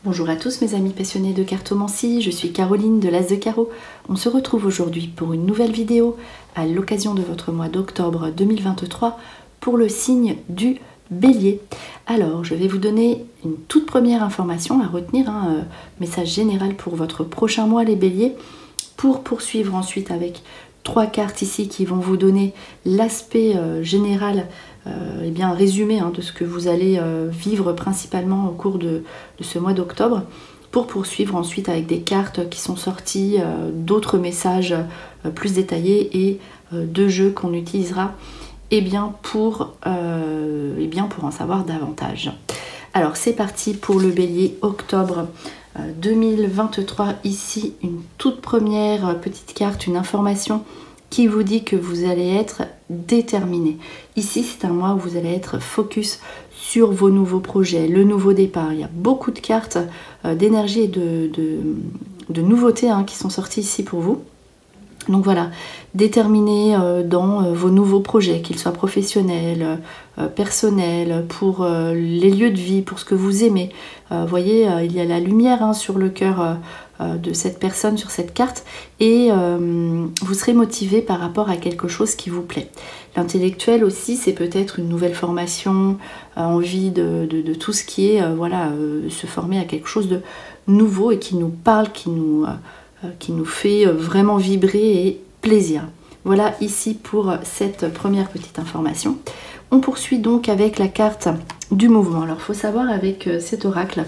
Bonjour à tous mes amis passionnés de cartomancie, je suis Caroline de l'As de Carreau. On se retrouve aujourd'hui pour une nouvelle vidéo à l'occasion de votre mois d'octobre 2023 pour le signe du Bélier. Alors je vais vous donner une toute première information à retenir, un message général pour votre prochain mois les Béliers, pour poursuivre ensuite avec 3 cartes ici qui vont vous donner l'aspect général, bien résumé de ce que vous allez vivre principalement au cours de ce mois d'octobre, pour poursuivre ensuite avec des cartes qui sont sorties, d'autres messages plus détaillés et de jeux qu'on utilisera pour en savoir davantage. Alors c'est parti pour le Bélier octobre 2023, ici une toute première petite carte, une information qui vous dit que vous allez être déterminé. Ici c'est un mois où vous allez être focus sur vos nouveaux projets, le nouveau départ. Il y a beaucoup de cartes d'énergie et de nouveautés qui sont sorties ici pour vous. Donc voilà, déterminé dans vos nouveaux projets, qu'ils soient professionnels, personnels, pour les lieux de vie, pour ce que vous aimez. Vous voyez, il y a la lumière sur le cœur de cette personne sur cette carte, et vous serez motivé par rapport à quelque chose qui vous plaît. L'intellectuel aussi, c'est peut-être une nouvelle formation, envie de tout ce qui est se former à quelque chose de nouveau et qui nous parle, qui nous fait vraiment vibrer et plaisir. Voilà ici pour cette première petite information. On poursuit donc avec la carte du mouvement. Alors il faut savoir avec cet oracle,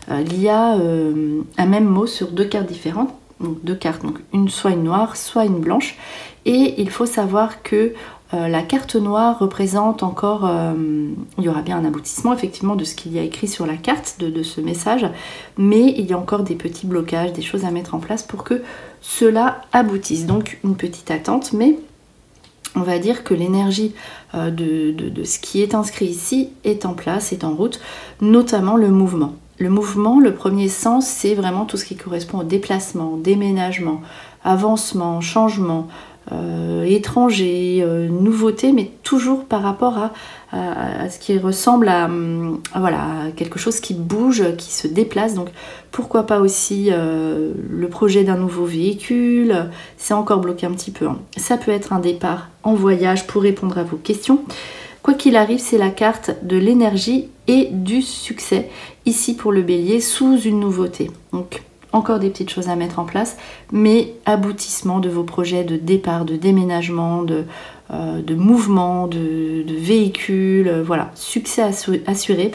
il y a un même mot sur 2 cartes différentes. Donc 2 cartes, donc soit une noire, soit une blanche. Et il faut savoir que la carte noire représente encore, il y aura bien un aboutissement effectivement de ce qu'il y a écrit sur la carte, de ce message, mais il y a encore des petits blocages, des choses à mettre en place pour que cela aboutisse. Donc une petite attente, mais on va dire que l'énergie de ce qui est inscrit ici est en place, est en route, notamment le mouvement. Le mouvement, le premier sens, c'est vraiment tout ce qui correspond au déplacement, déménagement, avancement, changement, étranger, nouveauté, mais toujours par rapport à ce qui ressemble à quelque chose qui bouge, qui se déplace. Donc pourquoi pas aussi le projet d'un nouveau véhicule, c'est encore bloqué un petit peu. Ça peut être un départ en voyage pour répondre à vos questions. Quoi qu'il arrive, c'est la carte de l'énergie et du succès, ici pour le Bélier, sous une nouveauté. Donc encore des petites choses à mettre en place, mais aboutissement de vos projets de départ, de déménagement, de mouvement, de véhicule, voilà, succès assuré,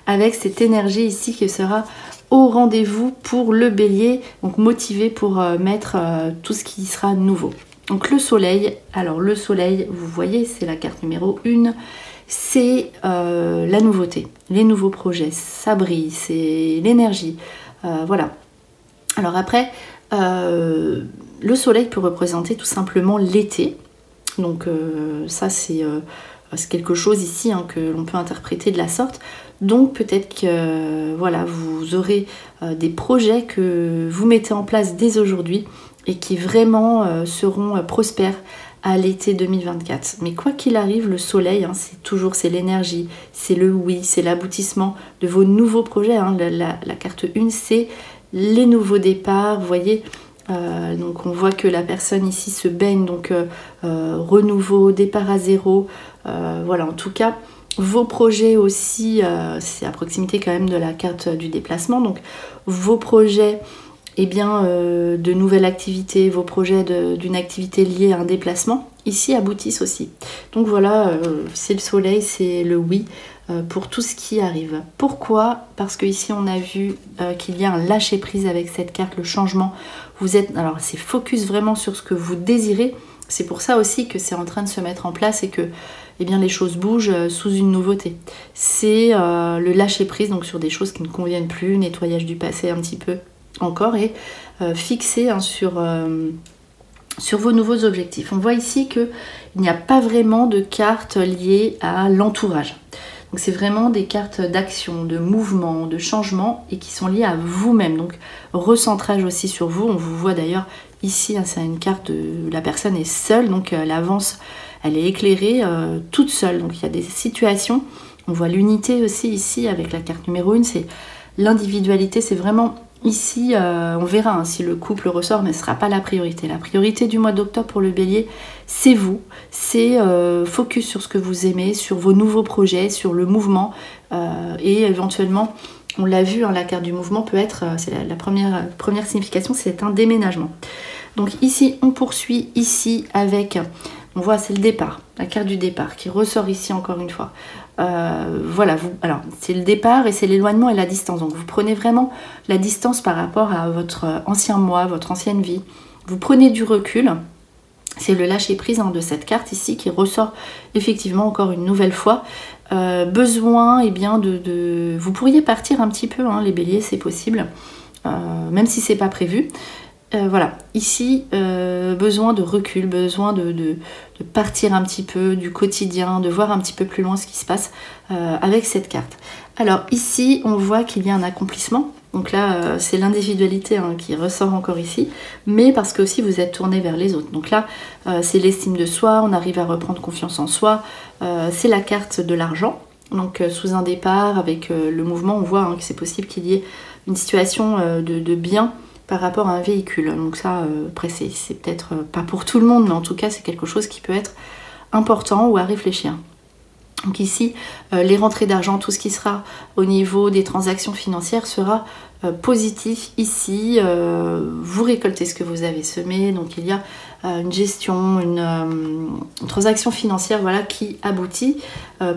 avec cette énergie ici qui sera au rendez-vous pour le Bélier, donc motivé pour mettre tout ce qui sera nouveau. Donc le soleil, alors le soleil, vous voyez, c'est la carte numéro 1, c'est la nouveauté, les nouveaux projets, ça brille, c'est l'énergie, voilà. Alors après, le soleil peut représenter tout simplement l'été. Donc ça c'est quelque chose ici que l'on peut interpréter de la sorte. Donc peut-être que vous aurez des projets que vous mettez en place dès aujourd'hui et qui vraiment seront prospères à l'été 2024. Mais quoi qu'il arrive, le soleil, c'est l'énergie, c'est le oui, c'est l'aboutissement de vos nouveaux projets. La carte 1, c'est les nouveaux départs, vous voyez, donc on voit que la personne ici se baigne, donc renouveau, départ à zéro, voilà, en tout cas, vos projets aussi, c'est à proximité quand même de la carte du déplacement, donc vos projets, de nouvelles activités, vos projets d'une activité liée à un déplacement, ici aboutissent aussi. Donc voilà, c'est le soleil, c'est le oui, pour tout ce qui arrive. Pourquoi? Parce que ici on a vu qu'il y a un lâcher prise avec cette carte, le changement. Alors c'est focus vraiment sur ce que vous désirez. C'est pour ça aussi que c'est en train de se mettre en place et que les choses bougent sous une nouveauté. C'est le lâcher prise, donc sur des choses qui ne conviennent plus, nettoyage du passé un petit peu encore, et fixer sur vos nouveaux objectifs. On voit ici qu'il n'y a pas vraiment de cartes liées à l'entourage. Donc c'est vraiment des cartes d'action, de mouvement, de changement et qui sont liées à vous-même. Donc recentrage aussi sur vous. On vous voit d'ailleurs ici, c'est une carte de la personne est seule, donc elle avance, elle est éclairée toute seule. Donc il y a des situations, on voit l'unité aussi ici avec la carte numéro 1, c'est l'individualité, c'est vraiment ici, on verra hein, si le couple ressort, mais ce ne sera pas la priorité. La priorité du mois d'octobre pour le bélier, c'est vous, c'est focus sur ce que vous aimez, sur vos nouveaux projets, sur le mouvement, et éventuellement, on l'a vu, hein, la carte du mouvement peut être, c'est la première signification, c'est un déménagement. Donc ici, on poursuit ici avec, on voit, c'est le départ, la carte du départ qui ressort ici encore une fois. Voilà, alors c'est le départ et c'est l'éloignement et la distance. Donc vous prenez vraiment la distance par rapport à votre ancien moi, votre ancienne vie. Vous prenez du recul. C'est le lâcher prise hein, de cette carte ici qui ressort effectivement encore une nouvelle fois. Besoin, eh bien, vous pourriez partir un petit peu, hein, les béliers, c'est possible, même si c'est pas prévu. Voilà, ici, besoin de recul, besoin de partir un petit peu du quotidien, de voir un petit peu plus loin ce qui se passe avec cette carte. Alors ici, on voit qu'il y a un accomplissement. Donc là, c'est l'individualité hein, qui ressort encore ici, mais parce que aussi vous êtes tourné vers les autres. Donc là, c'est l'estime de soi, on arrive à reprendre confiance en soi. C'est la carte de l'argent. Donc sous un départ, avec le mouvement, on voit hein, que c'est possible qu'il y ait une situation de bien par rapport à un véhicule. Donc ça, après c'est peut-être pas pour tout le monde, mais en tout cas c'est quelque chose qui peut être important ou à réfléchir. Donc ici, les rentrées d'argent, tout ce qui sera au niveau des transactions financières sera positif. Ici, vous récoltez ce que vous avez semé, donc il y a une gestion, une transaction financière voilà, qui aboutit.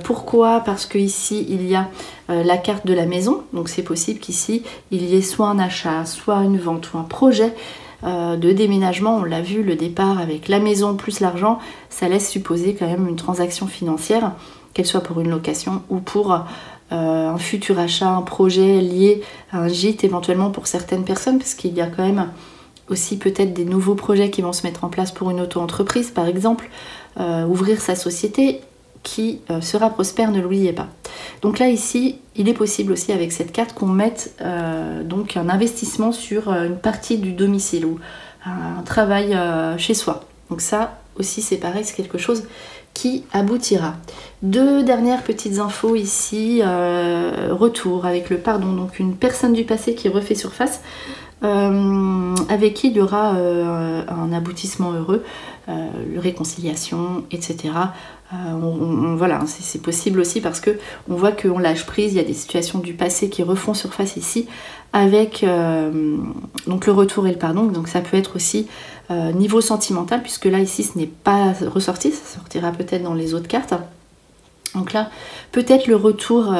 Pourquoi? Parce que ici, il y a la carte de la maison, donc c'est possible qu'ici, il y ait soit un achat, soit une vente ou un projet de déménagement. On l'a vu, le départ avec la maison plus l'argent, ça laisse supposer quand même une transaction financière, qu'elle soit pour une location ou pour un futur achat, un projet lié à un gîte éventuellement pour certaines personnes, parce qu'il y a quand même aussi peut-être des nouveaux projets qui vont se mettre en place pour une auto-entreprise par exemple, ouvrir sa société qui sera prospère, ne l'oubliez pas. Donc là ici, il est possible aussi avec cette carte qu'on mette donc un investissement sur une partie du domicile ou un travail chez soi. Donc ça aussi c'est pareil, c'est quelque chose qui aboutira. Deux dernières petites infos ici, retour avec le pardon, donc une personne du passé qui refait surface, avec qui il y aura un aboutissement heureux, réconciliation, etc. Voilà, c'est possible aussi parce que on voit qu'on lâche prise, il y a des situations du passé qui refont surface ici avec donc le retour et le pardon, donc ça peut être aussi niveau sentimental, puisque là ici ce n'est pas ressorti, ça sortira peut-être dans les autres cartes. Donc là, peut-être le retour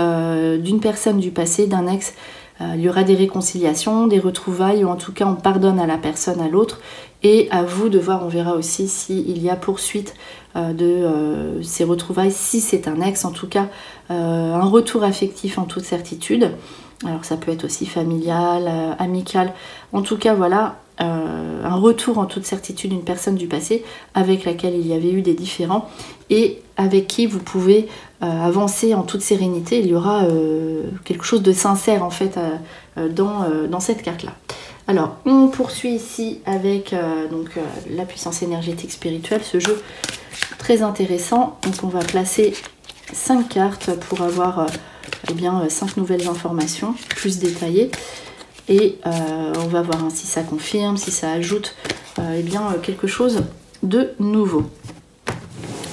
d'une personne du passé, d'un ex, il y aura des réconciliations, des retrouvailles, ou en tout cas on pardonne à la personne, à l'autre, et à vous de voir, on verra aussi s'il y a poursuite de ces retrouvailles, si c'est un ex, en tout cas un retour affectif en toute certitude. Alors ça peut être aussi familial, amical, en tout cas voilà, un retour en toute certitude d'une personne du passé avec laquelle il y avait eu des différends et avec qui vous pouvez avancer en toute sérénité. Il y aura quelque chose de sincère en fait dans cette carte là. Alors on poursuit ici avec la puissance énergétique spirituelle, ce jeu très intéressant. Donc on va placer 5 cartes pour avoir 5 nouvelles informations plus détaillées. Et on va voir hein, si ça confirme, si ça ajoute quelque chose de nouveau.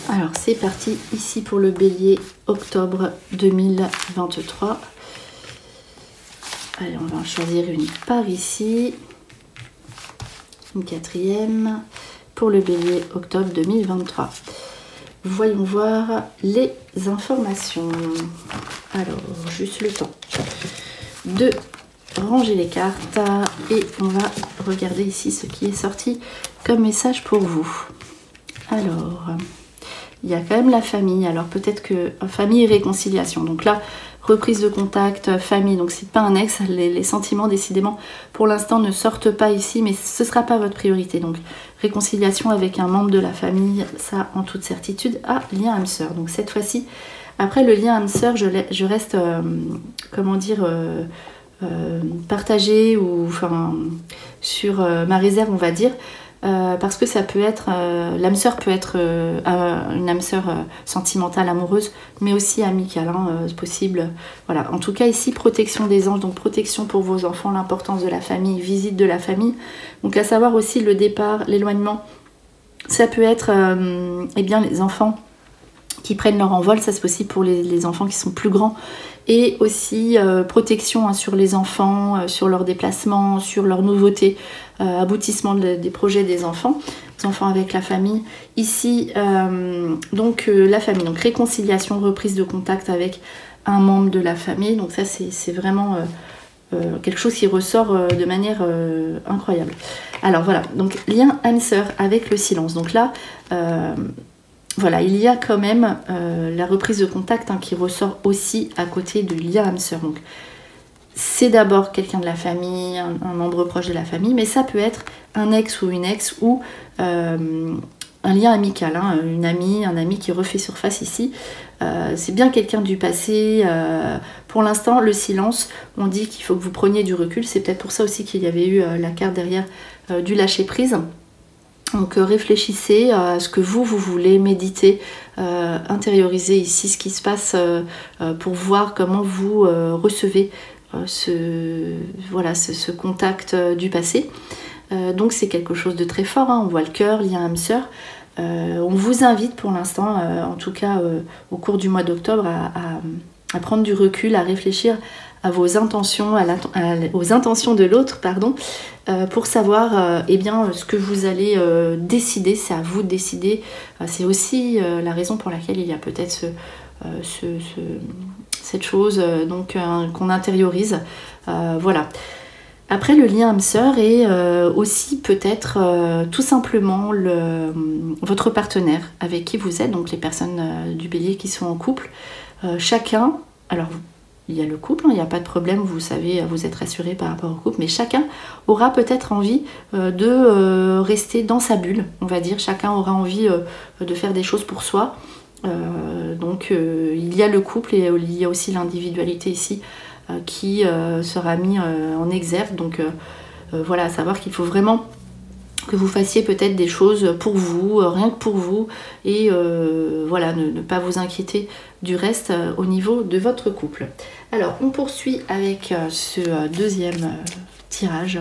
Alors c'est parti ici pour le bélier octobre 2023. Allez, on va en choisir une par ici. Une quatrième pour le bélier octobre 2023. Voyons voir les informations. Alors, juste le temps de ranger les cartes et on va regarder ici ce qui est sorti comme message pour vous. Alors, il y a quand même la famille. Alors peut-être que famille et réconciliation. Donc là, reprise de contact, famille. Donc c'est pas un ex. Les sentiments décidément pour l'instant ne sortent pas ici, mais ce sera pas votre priorité. Donc réconciliation avec un membre de la famille, ça en toute certitude. Ah, lien âme sœur. Donc cette fois-ci, après le lien âme sœur, je reste partagée ou enfin sur ma réserve, on va dire. parce que ça peut être, l'âme sœur peut être une âme sœur sentimentale, amoureuse, mais aussi amicale, hein, possible. Voilà, en tout cas ici, protection des anges, donc protection pour vos enfants, l'importance de la famille, visite de la famille. Donc à savoir aussi le départ, l'éloignement, ça peut être eh bien, les enfants qui prennent leur envol, ça c'est possible pour les enfants qui sont plus grands, et aussi protection, hein, sur les enfants, sur leurs déplacements, sur leurs nouveautés, aboutissement des projets des enfants avec la famille. Ici, donc la famille, donc réconciliation, reprise de contact avec un membre de la famille, donc ça c'est vraiment quelque chose qui ressort de manière incroyable. Alors voilà, donc lien âme-sœur avec le silence, donc là voilà, il y a quand même la reprise de contact, hein, qui ressort aussi à côté du lien âme-sœur. Donc, c'est d'abord quelqu'un de la famille, un membre proche de la famille, mais ça peut être un ex ou une ex ou un lien amical, hein, une amie, un ami qui refait surface ici. C'est bien quelqu'un du passé. Pour l'instant, le silence, on dit qu'il faut que vous preniez du recul. C'est peut-être pour ça aussi qu'il y avait eu la carte derrière du lâcher-prise. Donc réfléchissez à ce que vous voulez, méditer, intérioriser ici ce qui se passe pour voir comment vous recevez ce contact du passé. Donc c'est quelque chose de très fort, hein. On voit le cœur, lien âme-sœur. On vous invite pour l'instant, en tout cas au cours du mois d'octobre, à prendre du recul, à réfléchir à vos intentions, aux intentions de l'autre, pardon, pour savoir eh bien, ce que vous allez décider. C'est à vous de décider. C'est aussi la raison pour laquelle il y a peut-être cette chose qu'on intériorise. Voilà. Après, le lien âme-sœur est aussi peut-être tout simplement votre partenaire avec qui vous êtes, donc les personnes du bélier qui sont en couple. Chacun, alors il y a le couple, hein, il n'y a pas de problème, vous savez, vous êtes rassuré par rapport au couple, mais chacun aura peut-être envie de rester dans sa bulle, on va dire. Chacun aura envie de faire des choses pour soi. Donc il y a le couple et il y a aussi l'individualité ici qui sera mis en exergue. Donc voilà, à savoir qu'il faut vraiment que vous fassiez peut-être des choses pour vous, rien que pour vous, et voilà, ne pas vous inquiéter du reste au niveau de votre couple. Alors, on poursuit avec ce deuxième tirage.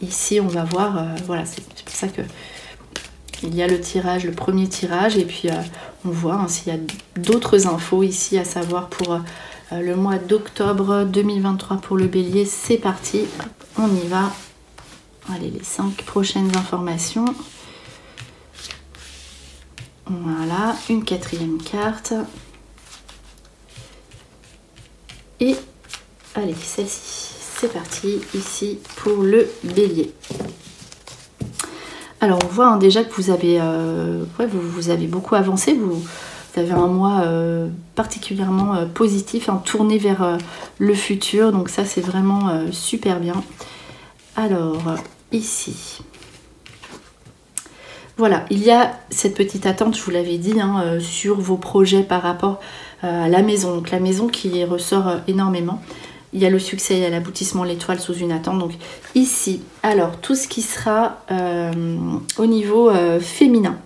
Ici, on va voir, voilà, c'est pour ça que il y a le tirage, le premier tirage, et puis on voit, hein, s'il y a d'autres infos ici à savoir pour le mois d'octobre 2023 pour le bélier. C'est parti, on y va. Allez, les 5 prochaines informations. Voilà, une quatrième carte. Et allez, celle-ci. C'est parti, ici, pour le bélier. Alors, on voit, hein, déjà que vous avez, vous avez beaucoup avancé. Vous avez un mois particulièrement positif, hein, tourné vers le futur. Donc ça, c'est vraiment super bien. Alors, ici, voilà, il y a cette petite attente, je vous l'avais dit, hein, sur vos projets par rapport à la maison. Donc la maison qui ressort énormément. Il y a le succès, il y a l'aboutissement, l'étoile sous une attente. Donc ici, alors tout ce qui sera au niveau féminin.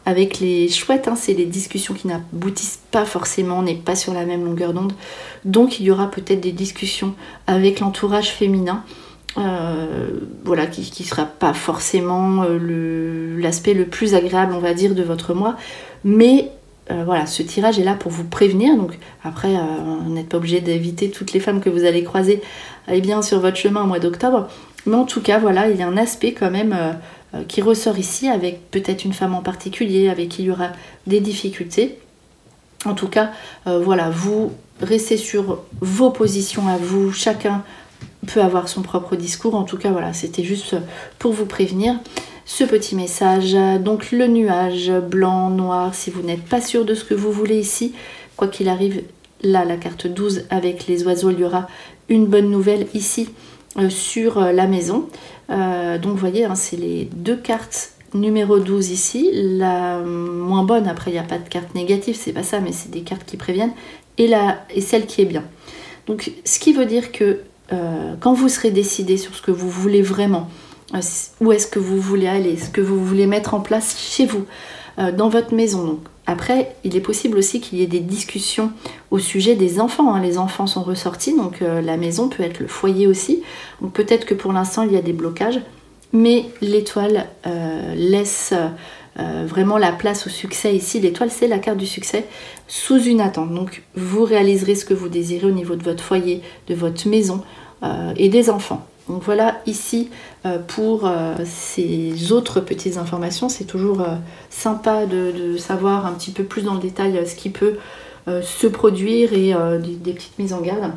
Avec les chouettes, hein, c'est les discussions qui n'aboutissent pas forcément, on n'est pas sur la même longueur d'onde. Donc il y aura peut-être des discussions avec l'entourage féminin. Voilà, qui ne sera pas forcément l'aspect le plus agréable, on va dire, de votre mois, mais voilà, ce tirage est là pour vous prévenir. Donc après, vous n'êtes pas obligé d'éviter toutes les femmes que vous allez croiser bien sur votre chemin au mois d'octobre, mais en tout cas, voilà, il y a un aspect quand même qui ressort ici, avec peut-être une femme en particulier avec qui il y aura des difficultés. En tout cas, voilà, vous restez sur vos positions à vous, chacun peut avoir son propre discours. En tout cas, voilà, c'était juste pour vous prévenir ce petit message. Donc le nuage blanc, noir, si vous n'êtes pas sûr de ce que vous voulez ici, quoi qu'il arrive, là la carte 12 avec les oiseaux, il y aura une bonne nouvelle ici sur la maison. Donc vous voyez, hein, c'est les deux cartes numéro 12 ici, la moins bonne, après il n'y a pas de carte négative, c'est pas ça, mais c'est des cartes qui préviennent, et celle qui est bien. Donc ce qui veut dire que quand vous serez décidé sur ce que vous voulez vraiment, où est-ce que vous voulez aller, ce que vous voulez mettre en place chez vous, dans votre maison. Donc, après, il est possible aussi qu'il y ait des discussions au sujet des enfants. Hein. Les enfants sont ressortis, donc la maison peut être le foyer aussi. Donc peut-être que pour l'instant, il y a des blocages, mais l'étoile laisse vraiment la place au succès ici. L'étoile, c'est la carte du succès sous une attente. Donc vous réaliserez ce que vous désirez au niveau de votre foyer, de votre maison et des enfants. Donc voilà ici pour ces autres petites informations. C'est toujours sympa de savoir un petit peu plus dans le détail ce qui peut se produire et des petites mises en garde.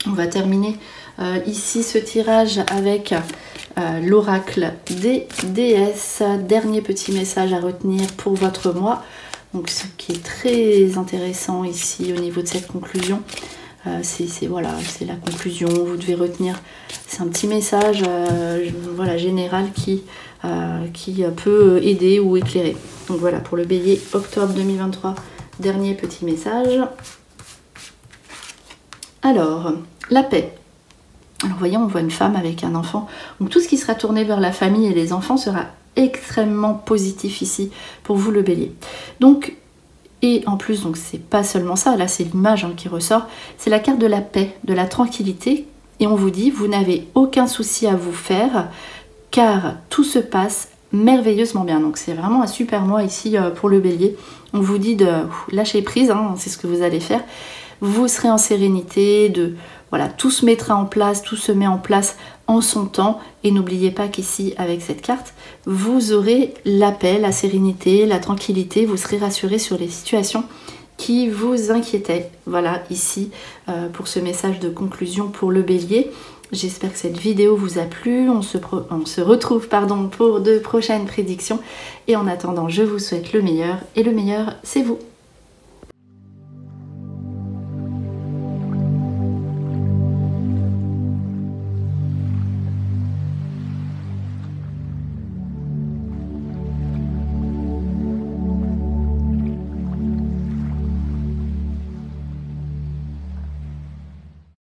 On va terminer ici ce tirage avec l'oracle des déesses. Dernier petit message à retenir pour votre mois. Donc ce qui est très intéressant ici au niveau de cette conclusion. Voilà, c'est la conclusion, vous devez retenir, c'est un petit message voilà, général qui peut aider ou éclairer. Donc voilà, pour le bélier, octobre 2023, dernier petit message. Alors, la paix. Alors voyez, on voit une femme avec un enfant. Donc tout ce qui sera tourné vers la famille et les enfants sera extrêmement positif ici pour vous le bélier. Donc, et en plus, donc c'est pas seulement ça, là c'est l'image qui ressort, c'est la carte de la paix, de la tranquillité, et on vous dit, vous n'avez aucun souci à vous faire, car tout se passe merveilleusement bien. Donc c'est vraiment un super mois ici pour le bélier. On vous dit de lâcher prise, hein, c'est ce que vous allez faire. Vous serez en sérénité, voilà, tout se mettra en place, tout se met en place en son temps. Et n'oubliez pas qu'ici, avec cette carte, vous aurez la paix, la sérénité, la tranquillité. Vous serez rassuré sur les situations qui vous inquiétaient. Voilà, ici, pour ce message de conclusion pour le bélier. J'espère que cette vidéo vous a plu. On se retrouve pour de prochaines prédictions. Et en attendant, je vous souhaite le meilleur. Et le meilleur, c'est vous.